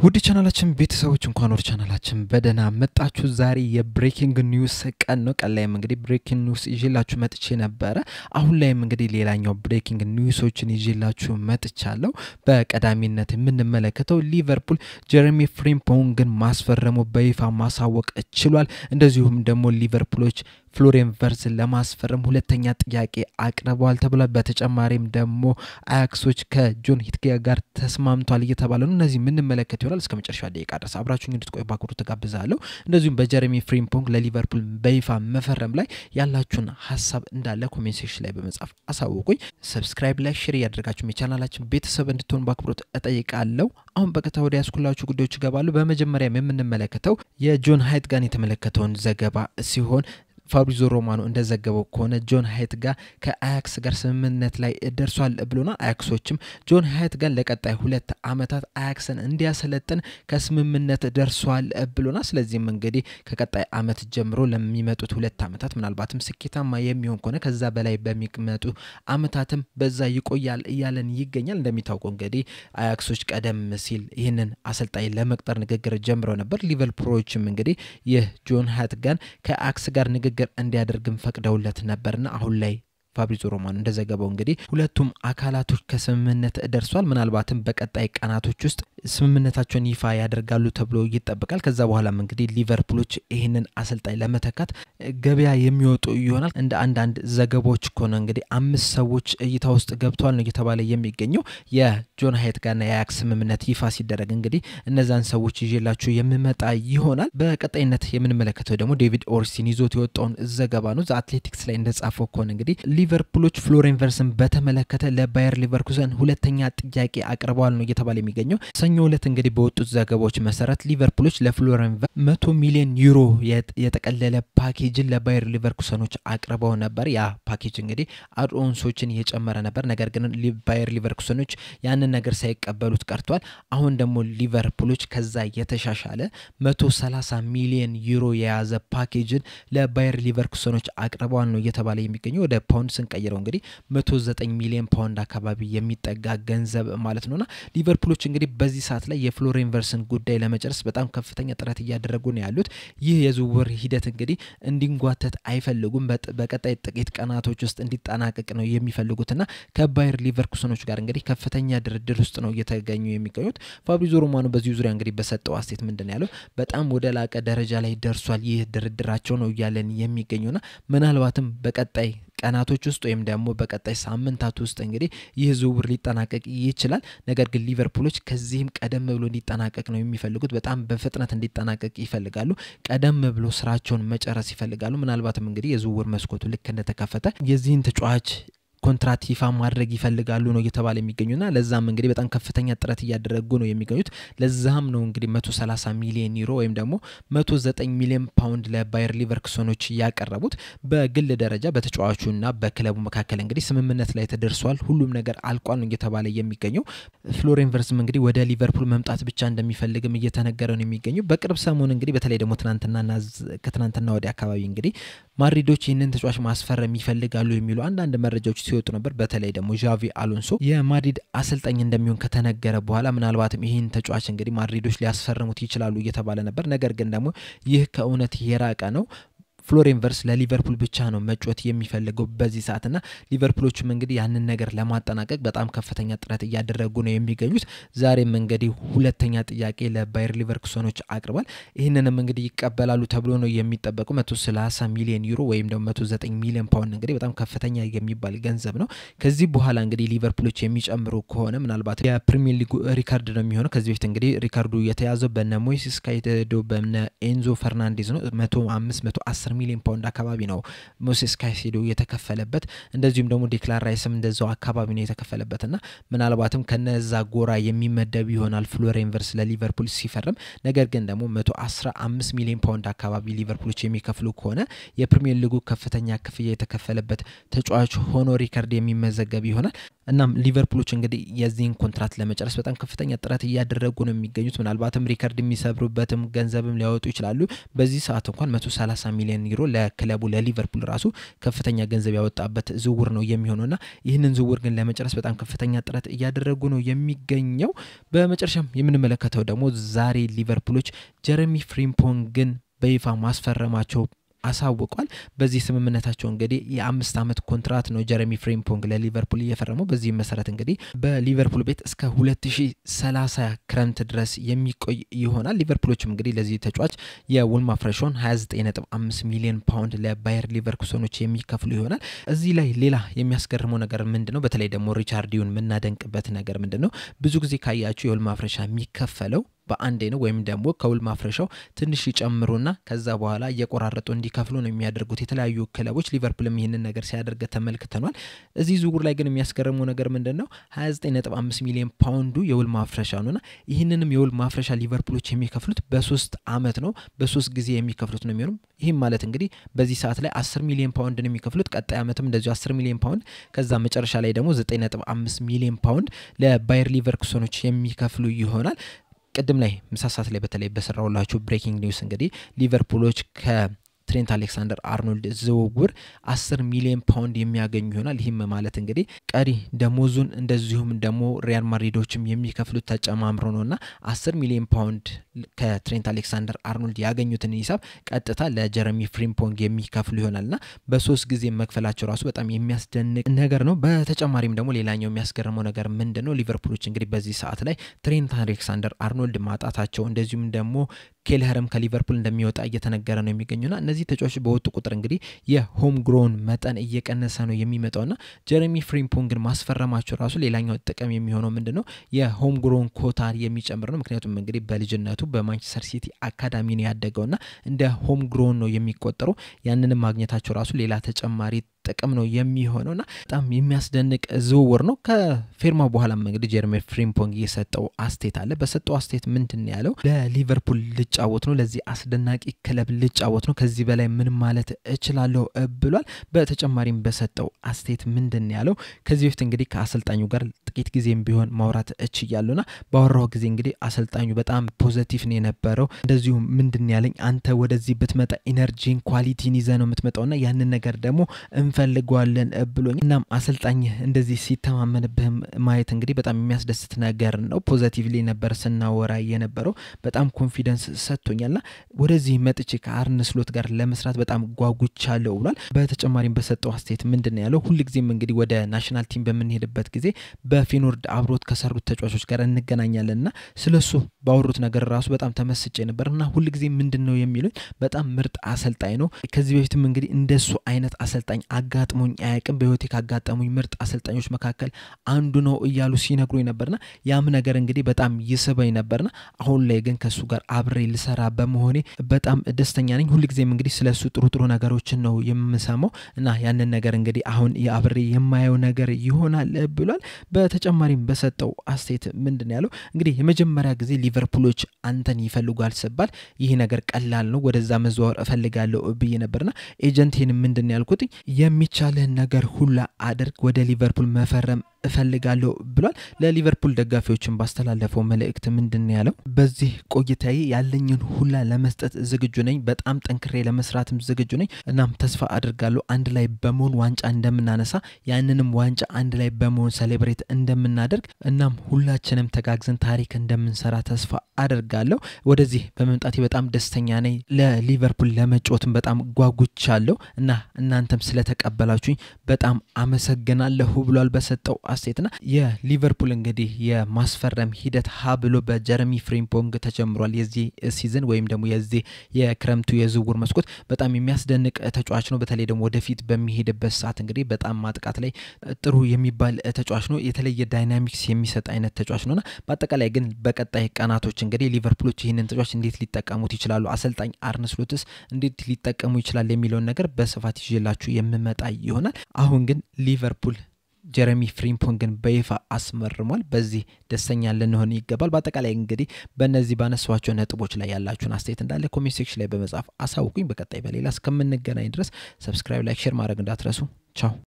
ውድ ቻናላችን ቤተሰቦች እንኳን ወደ ቻናላችን በደና መጣችሁ። ዛሬ የብሬኪንግ ኒውስ ቀን ነው። ቀን ላይ እንግዲህ ብሬኪንግ ኒውስ ይዤላችሁ መጥቼ ነበር። አሁን ላይ እንግዲህ ሌላኛው ብሬኪንግ ኒውሶችን ይዤላችሁ መጥቻለሁ። በቀዳሚነት የምንመለከተው ሊቨርፑል ጀረሚ ፍሪምፖንግን ማስፈረሙ በይፋ ማሳወቅ ችሏል። እንደዚሁም ደግሞ ሊቨርፑሎች ፍሎሪያን ቨርትዝን ለማስፈረም ሁለተኛ ጥያቄ አቅርበዋል ተብሏል። በተጨማሪም ደግሞ አያክሶች ከጆን ሂትኬያ ጋር ተስማምቷል እየተባለ ነው። እነዚህ የምንመለከት ይሆናል። እስከ መጨረሻው ደቂቃ ድረስ አብራችሁኝ እንድትቆዩ በአክብሮት ተጋብዛለሁ። እንደዚሁም በጀረሚ ፍሪምፖንግ ለሊቨርፑል በይፋ መፈረም ላይ ያላችሁን ሐሳብ እንዳለ ኮሜንት ሴክሽን ላይ በመጻፍ አሳውቁኝ። ሰብስክራይብ ላይ ሼር ያደርጋችሁ የቻናላችን ቤተሰብ እንድትሆኑ በአክብሮት እጠይቃለሁ። አሁን በቀጥታ ወደ ያስኩላችሁ ጉዳዮች ይገባሉ። በመጀመሪያ የምንመለከተው የጆን ሃይት ጋር የተመለከተውን ዘገባ ሲሆን ፋብሪዞ ሮማኖ እንደዘገበው ከሆነ ጆን ሃይት ጋር ከአያክስ ጋር ስምምነት ላይ ደርሷል ብሎና አያክሶችም ጆን ሃይት ጋር ለቀጣይ 2 አመታት አያክስን እንዲያሰለጥን ከስምምነት ደርሷል ብሎና ስለዚህ እንግዲህ ከቀጣይ አመት ጀምሮ ለሚመጡት 2 አመታት ምናልባትም ስኬታማ የሚሆን ከሆነ ከዛ በላይ በሚመጡ አመታትም በዛ ይቆያል እያለን ይገኛል። እንደሚታወቀው እንግዲህ አያክሶች ቀደም ሲል ይሄንን አሰልጣኝ ለመቅጠር ንግግር ጀምረው ነበር። ሊቨርፑሎችም እንግዲህ የጆን ሃይት ጋር ከአያክስ ጋር ንግግር እንዲያደርግም ፈቅደውለት ነበርና አሁን ላይ ፋብሪዞ ሮማኖ እንደዘገበው እንግዲህ ሁለቱም አካላቶች ከስምምነት ደርሷል። ምናልባትም በቀጣይ ቀናቶች ውስጥ ስምምነታቸውን ይፋ ያደርጋሉ ተብሎ ይጠበቃል። ከዛ በኋላም እንግዲህ ሊቨርፑሎች ይሄንን አሰልጣኝ ለመተካት ገበያ የሚወጡ ይሆናል። እንደ አንዳንድ ዘገባዎች ከሆነ እንግዲህ 5 ሰዎች እይታ ውስጥ ገብቷል ነው እየተባለ የሚገኘው። የጆን ሃይት ጋርና የአያክስ ስምምነት ይፋ ሲደረግ እንግዲህ እነዛን ሰዎች ይዤላችሁ የምመጣ ይሆናል። በቀጣይነት የምንመለከተው ደግሞ ዴቪድ ኦርሲን ይዞት የወጣውን ዘገባ ነው። አትሌቲክስ ላይ እንደጻፈው ከሆነ እንግዲህ ሊቨርፑሎች ፍሎሪያን ቨርትዝን በተመለከተ ለባየር ሊቨርኩሰን ሁለተኛ ጥያቄ አቅርበዋል ነው እየተባለ የሚገኘው። ሰኞ ዕለት እንግዲህ በወጡት ዘገባዎች መሰረት ሊቨርፑሎች ለፍሎሪያን ቨርትዝ 100 ሚሊዮን ዩሮ የተቀለለ ፓኬጅን ለባየር ሊቨርኩሰኖች አቅርበው ነበር። ያ ፓኬጅ እንግዲህ አድኦንሶችን የጨመረ ነበር። ነገር ግን ባየር ሊቨርኩሰኖች ያንን ነገር ሳይቀበሉት ቀርቷል። አሁን ደግሞ ሊቨርፑሎች ከዛ የተሻሻለ 130 ሚሊዮን ዩሮ የያዘ ፓኬጅን ለባየር ሊቨርኩሰኖች አቅርበዋል ነው እየተባለ የሚገኘው። ወደ ፓውንድ ስንቀይረው እንግዲህ 109 ሚሊዮን ፓውንድ አካባቢ የሚጠጋ ገንዘብ ማለት ነውና ሊቨርፑሎች እንግዲህ በዚህ ሰዓት ላይ የፍሎሪያን ቨርትዝን ጉዳይ ለመጨረስ በጣም ከፍተኛ ጥረት እያደረጉ ነው ያሉት። ይህ የዝውውር ሂደት እንግዲህ እንዲንጓተት አይፈልጉም። በቀጣይ ጥቂት ቀናቶች ውስጥ እንዲጠናቀቅ ነው የሚፈልጉትና ከባየር ሊቨርኩሰኖች ጋር እንግዲህ ከፍተኛ ድርድር ውስጥ ነው እየተገኙ የሚገኙት። ፋብሪዞ ሮማኖ በዚህ ዙሪያ እንግዲህ በሰጠው አስተያየት ምንድነው ያለው? በጣም ወደ ላቀ ደረጃ ላይ ደርሷል ይህ ድርድራቸው ነው ያለን የሚገኙና ምናልባትም በቀጣይ ቀናቶች ውስጥ ወይም ደግሞ በቀጣይ ሳምንታት ውስጥ እንግዲህ ይህ ዝውውር ሊጠናቀቅ ይችላል። ነገር ግን ሊቨርፑሎች ከዚህም ቀደም ብሎ እንዲጠናቀቅ ነው የሚፈልጉት። በጣም በፍጥነት እንዲጠናቀቅ ይፈልጋሉ። ቀደም ብሎ ስራቸውን መጨረስ ይፈልጋሉ። ምናልባትም እንግዲህ የዝውውር መስኮቱ ልክ እንደተከፈተ የዚህን ተጫዋች ኮንትራት ይፋ ማድረግ ይፈልጋሉ ነው እየተባለ የሚገኙና ለዛም እንግዲህ በጣም ከፍተኛ ጥረት እያደረጉ ነው የሚገኙት። ለዛም ነው እንግዲህ 130 ሚሊዮን ዩሮ ወይም ደግሞ 109 ሚሊዮን ፓውንድ ለባየር ሊቨርኩሰኖች ያቀረቡት። በግል ደረጃ በተጫዋቹና በክለቡ መካከል እንግዲህ ስምምነት ላይ ተደርሷል። ሁሉም ነገር አልቋል ነው እየተባለ የሚገኘው። ፍሎሪያን ቨርትዝም እንግዲህ ወደ ሊቨርፑል መምጣት ብቻ እንደሚፈልግም እየተነገረ ነው የሚገኘው። በቅርብ ሰሞን እንግዲህ በተለይ ደግሞ ከትናንትና ወዲያ አካባቢ እንግዲህ ማድሪዶች ይህንን ተጫዋች ማስፈረም ይፈልጋሉ የሚሉ አንዳንድ መረጃዎች ሲወጡ ነበር። በተለይ ደግሞ ዣቪ አሎንሶ የማድሪድ አሰልጣኝ እንደሚሆን ከተነገረ በኋላ ምናልባትም ይሄን ተጫዋች እንግዲህ ማድሪዶች ሊያስፈርሙት ይችላሉ እየተባለ ነበር። ነገር ግን ደግሞ ይህ ከእውነት የራቀ ነው። ፍሎሪያን ቨርትዝ ለሊቨርፑል ብቻ ነው መጫወት የሚፈልገው በዚህ ሰዓትና ሊቨርፑሎችም እንግዲህ ያንን ነገር ለማጠናቀቅ በጣም ከፍተኛ ጥረት እያደረጉ ነው የሚገኙት። ዛሬም እንግዲህ ሁለተኛ ጥያቄ ለባየር ሊቨርኩሰኖች አቅርቧል። ይሄንንም እንግዲህ ይቀበላሉ ተብሎ ነው የሚጠበቀው። 130 ሚሊዮን ዩሮ ወይም ደግሞ 109 ሚሊዮን ፓውንድ እንግዲህ በጣም ከፍተኛ የሚባል ገንዘብ ነው። ከዚህ በኋላ እንግዲህ ሊቨርፑሎች የሚጨምሩ ከሆነ ምናልባት የፕሪሚየር ሊግ ሪካርድ ነው የሚሆነው። ከዚህ በፊት እንግዲህ ሪካርዱ የተያዘው በነ ሞይሴስ ካይሴዶ በነ ኤንዞ ፈርናንዴዝ ነው። 110 ሚሊዮን ፓውንድ አካባቢ ነው ሞይሴስ ካይሴዶ የተከፈለበት። እንደዚሁም ደግሞ ዴክላን ራይስም እንደዛው አካባቢ ነው የተከፈለበትና ምናልባትም ከነዛ ጎራ የሚመደብ ይሆናል ፍሎሪያን ቨርትዝ ለሊቨርፑል ሲፈርም። ነገር ግን ደግሞ 115 ሚሊዮን ፓውንድ አካባቢ ሊቨርፑሎች የሚከፍሉ ከሆነ የፕሪሚየር ሊጉ ከፍተኛ ክፍያ የተከፈለበት ተጫዋች ሆኖ ሪካርድ የሚመዘገብ ይሆናል። እናም ሊቨርፑሎች እንግዲህ የዚህን ኮንትራት ለመጨረስ በጣም ከፍተኛ ጥረት እያደረጉ ነው የሚገኙት። ምናልባትም ሪካርድ የሚሰብሩበትም ገንዘብም ሊያወጡ ይችላሉ። በዚህ ሰዓት እንኳን 130 ሚሊዮን ዩሮ ለክለቡ ለሊቨርፑል ራሱ ከፍተኛ ገንዘብ ያወጣበት ዝውውር ነው የሚሆነውና ይህንን ዝውውር ግን ለመጨረስ በጣም ከፍተኛ ጥረት እያደረጉ ነው የሚገኘው። በመጨረሻም የምንመለከተው ደግሞ ዛሬ ሊቨርፑሎች ጀረሚ ፍሪምፖንግን በይፋ ማስፈረማቸው አሳውቋል። በዚህ ስምምነታቸው እንግዲህ የ5 ዓመት ኮንትራት ነው ጀረሚ ፍሪምፖንግ ለሊቨርፑል እየፈረመው። በዚህ መሰረት እንግዲህ በሊቨርፑል ቤት እስከ 2030 ክረምት ድረስ የሚቆይ ይሆናል። ሊቨርፑሎችም እንግዲህ ለዚህ ተጫዋች የውል ማፍረሻውን 29.5 ሚሊዮን ፓውንድ ለባየር ሊቨርኩሰኖች የሚከፍሉ ይሆናል። እዚህ ላይ ሌላ የሚያስገርመው ነገር ምንድነው? በተለይ ደግሞ ሪቻርዲዮን የምናደንቅበት ነገር ምንድነው? ብዙ ጊዜ ካያችሁ የውል ማፍረሻ የሚከፈለው በአንዴ ነው ወይም ደግሞ ከውል ማፍረሻው ትንሽ ይጨምሩና ከዛ በኋላ እየቆራረጡ እንዲከፍሉ ነው የሚያደርጉት የተለያዩ ክለቦች። ሊቨርፑልም ይሄንን ነገር ሲያደርግ ተመልክተናል። እዚህ ዝውውር ላይ ግን የሚያስገርመው ነገር ምንድነው? 29.5 ሚሊዮን ፓውንዱ የውል ማፍረሻ ነውና ይህንንም የውል ማፍረሻ ሊቨርፑሎች የሚከፍሉት በ3 ዓመት ነው። በ3 ጊዜ የሚከፍሉት ነው የሚሆነው። ይሄም ማለት እንግዲህ በዚህ ሰዓት ላይ 10 ሚሊዮን ፓውንድ ነው የሚከፍሉት። ቀጣይ ዓመትም እንደዚሁ 10 ሚሊዮን ፓውንድ ከዛ መጨረሻ ላይ ደግሞ 9.5 ሚሊዮን ፓውንድ ለባየር ሊቨርኩሰኖች የሚከፍሉ ይሆናል። ቀደም ላይ ምሳ ሰዓት ላይ በተለይ በሰራውላችሁ ብሬኪንግ ኒውስ እንግዲህ ሊቨርፑሎች ከትሬንት አሌክሳንደር አርኖልድ ዝውውር 10 ሚሊዮን ፓውንድ የሚያገኙ ይሆናል። ይህም ማለት እንግዲህ ቀሪ ደሞዙን እንደዚሁም ደግሞ ሪያል ማድሪዶችም የሚከፍሉት ተጨማምሮ ነውና 10 ሚሊዮን ፓውንድ ከትሬንት አሌክሳንደር አርኖልድ ያገኙትን ሂሳብ ቀጥታ ለጀረሚ ፍሪምፖንግ የሚከፍሉ ይሆናልና በ3 ጊዜ መክፈላቸው ራሱ በጣም የሚያስደንቅ ነገር ነው። በተጨማሪም ደግሞ ሌላኛው የሚያስገርመው ነገር ምንድነው? ሊቨርፑሎች እንግዲህ በዚህ ሰዓት ላይ ትሬንት አሌክሳንደር አርኖልድ ማጣታቸው እንደዚሁም ደግሞ ኬልኸርም ከሊቨርፑል እንደሚወጣ እየተነገረ ነው የሚገኙና እነዚህ ተጫዋቾች በወጡ ቁጥር እንግዲህ የሆም ግሮን መጠን እየቀነሰ ነው የሚመጣውና ጀረሚ ፍሪምፖንግን ማስፈረማቸው ራሱ ሌላኛው ጥቅም የሚሆነው ምንድነው? የሆም ግሮን ኮታ የሚጨምር ነው። ምክንያቱም እንግዲህ በልጅነቱ በማንቸስተር ሲቲ አካዳሚ ነው ያደገውና እንደ ሆም ግሮን ነው የሚቆጠረው። ያንንም ማግኘታቸው ራሱ ሌላ ተጨማሪ ጥቅም ነው የሚሆነውና በጣም የሚያስደንቅ ዝውውር ነው። ከፊርማው በኋላ እንግዲህ ጀረሚ ፍሪምፖንግ የሰጠው አስቴት አለ። በሰጠው አስቴት ምንድነው ያለው? ለሊቨርፑል ልጫወት ነው፣ ለዚህ አስደናቂ ክለብ ልጫወት ነው፣ ከዚህ በላይ ምን ማለት እችላለሁ ብሏል። በተጨማሪም በሰጠው አስቴት ምንድነው ያለው? ከዚህ በፊት እንግዲህ ከአሰልጣኙ ጋር ጥቂት ጊዜም ቢሆን ማውራት እችያለሁና ባወራው ጊዜ እንግዲህ አሰልጣኙ በጣም ፖዚቲቭ ነው የነበረው። እንደዚሁ ምንድነው ያለኝ? አንተ ወደዚህ ብትመጣ ኢነርጂን ኳሊቲን ይዘህ ነው የምትመጣውና ያንን ነገር ደግሞ እንፈልጋለን ብሎኝ እናም አሰልጣኝ እንደዚህ ሲተማመንብህ ማየት እንግዲህ በጣም የሚያስደስት ነገር ነው። ፖዚቲቭሊ ነበር ስናወራ የነበረው። በጣም ኮንፊደንስ ሰጥቶኛልና ወደዚህ መጥቼ ከአርነ ስሎት ጋር ለመስራት በጣም ጓጉቻለሁ ብሏል። በተጨማሪም በሰጠው አስተያየት ምንድነው ያለው? ሁሉ ጊዜም እንግዲህ ወደ ናሽናል ቲም በምንሄድበት ጊዜ በፊኖርድ አብሮት ከሰሩት ተጫዋቾች ጋር እንገናኛለንና ስለሱ ባወሩት ነገር ራሱ በጣም ተመስጬ ነበርና ሁሉ ጊዜ ምንድነው የሚሉኝ? በጣም ምርጥ አሰልጣኝ ነው። ከዚህ በፊትም እንግዲህ እንደሱ አይነት አሰልጣኝ አጋጥሞኝ አያውቅም። በህይወቴ ካጋጠሙኝ ምርጥ አሰልጣኞች መካከል አንዱ ነው እያሉ ሲነግሩኝ ነበርና ያም ነገር እንግዲህ በጣም ይስበኝ ነበርና አሁን ላይ ግን ከሱ ጋር አብሬ ልሰራ በመሆኔ በጣም ደስተኛ ነኝ። ሁሉ ጊዜም እንግዲህ ስለሱ ጥሩ ነገሮችን ነው የምሰማው እና ያንን ነገር እንግዲህ አሁን የአብሬ የማየው ነገር ይሆናል ብሏል። በተጨማሪም በሰጠው አስተያየት ምንድነው ያለው? እንግዲህ የመጀመሪያ ጊዜ ሊቨርፑሎች አንተን ይፈልጓል ሲባል ይሄ ነገር ቀላል ነው፣ ወደዛ መዘዋወር እፈልጋለሁ ብዬ ነበርና ኤጀንቴን ምንድነው ያልኩት? የሚቻልህን ነገር ሁሉ አድርግ፣ ወደ ሊቨርፑል መፈረም እፈልጋለሁ ብሏል። ለሊቨርፑል ደጋፊዎችን ባስተላለፈው መልእክት ምንድነው ያለው? በዚህ ቆይታዬ ያለኝን ሁሉ ለመስጠት ዝግጁ ነኝ፣ በጣም ጠንክሬ ለመስራትም ዝግጁ ነኝ። እናም ተስፋ አድርጋለሁ አንድ ላይ በመሆን ዋንጫ እንደምናነሳ፣ ያንንም ዋንጫ አንድ ላይ በመሆን ሴሌብሬት እንደምናደርግ፣ እናም ሁላችንም ተጋግዘን ታሪክ እንደምንሰራ ተስፋ አድርጋለሁ። ወደዚህ በመምጣቴ በጣም ደስተኛ ነኝ። ለሊቨርፑል ለመጫወትም በጣም ጓጉቻለሁ እና እናንተም ስለተቀበላችሁኝ በጣም አመሰግናለሁ ብሏል በሰጠው አስተያየትና የሊቨርፑል እንግዲህ የማስፈረም ሂደት ብሎ በጀረሚ ፍሪምፖንግ ተጀምሯል። የዚህ ሲዝን ወይም ደግሞ የዚህ የክረምቱ የዝውውር መስኮት በጣም የሚያስደንቅ ተጫዋች ነው። በተለይ ደግሞ ወደፊት በሚሄድበት ሰዓት እንግዲህ በጣም ማጥቃት ላይ ጥሩ የሚባል ተጫዋች ነው። የተለየ ዳይናሚክስ የሚሰጥ አይነት ተጫዋች ነውና በአጠቃላይ ግን በቀጣይ ቀናቶች እንግዲህ ሊቨርፑሎች ይህንን ተጫዋች እንዴት ሊጠቀሙት ይችላሉ፣ አሰልጣኝ አርነ ስሎትስ እንዴት ሊጠቀሙ ይችላል የሚለውን ነገር በስፋት ይዤላችሁ የምመጣ ይሆናል። አሁን ግን ሊቨርፑል ጀረሚ ፍሪምፖንግን በይፋ አስመርሟል። በዚህ ደስተኛ ልንሆን ይገባል። በአጠቃላይ እንግዲህ በእነዚህ ባነሳዋቸው ነጥቦች ላይ ያላችሁን አስተያየት እንዳለ ኮሜንት ሴክሽን ላይ በመጻፍ አሳውቁኝ። በቀጣይ በሌላ እስከምንገናኝ ድረስ ሰብስክራይብ፣ ላይክ፣ ሼር ማድረግ እንዳትረሱ። ቻው።